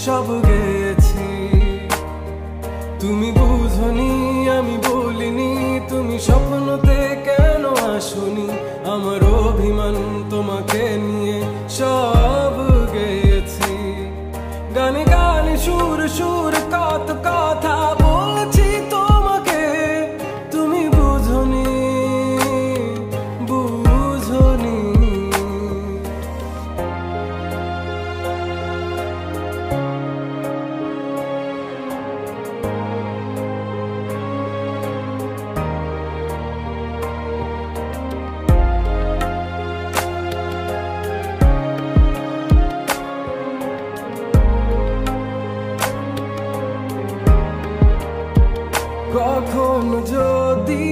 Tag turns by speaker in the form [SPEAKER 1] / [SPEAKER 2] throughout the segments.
[SPEAKER 1] সব গেছি। তুমি বুঝনি আমি বলিনি, তুমি স্বপ্নতে কেন আসনি, আমার অভিমান তোমাকে নিয়ে সব গেছি। গানে গানে সুর সুর কত কথা বলছি তোমাকে, তুমি বুঝনি বুঝনি। কখন যদি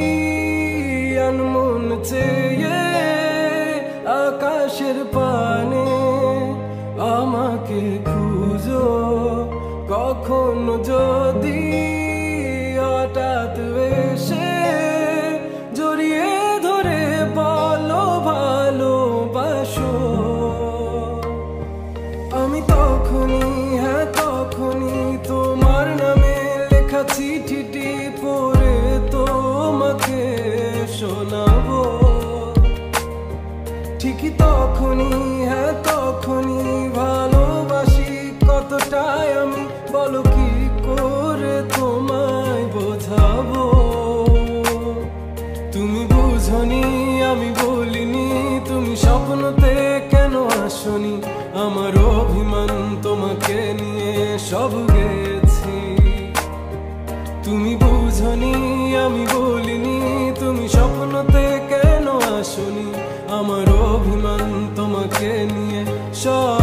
[SPEAKER 1] আনমন চেয়ে আকাশের পানে আমাকে খুঁজো, কখন যদি হঠাৎ এসে জড়িয়ে ধরে বলো ভালোবাসো, আমি তখনই হ্যাঁ তখনই তোমার নামে লেখা চিঠিটি পড়ে তোমাকে শোনাবো। ঠিকই তখনই হ্যাঁ তখনই ভালোবাসি কতটাই আমি, বলো কি করে তোমায় বোঝাবো। তুমি বুঝনি আমি বলিনি, তুমি স্বপ্নতে কেন আসনি, আমার অভিমান তোমাকে নিয়ে সব গেছি। তুমি বুঝনি আমি বলিনি, তুমি স্বপ্নতে কেন আসনি, আমার অভিমান তোমাকে নিয়ে সব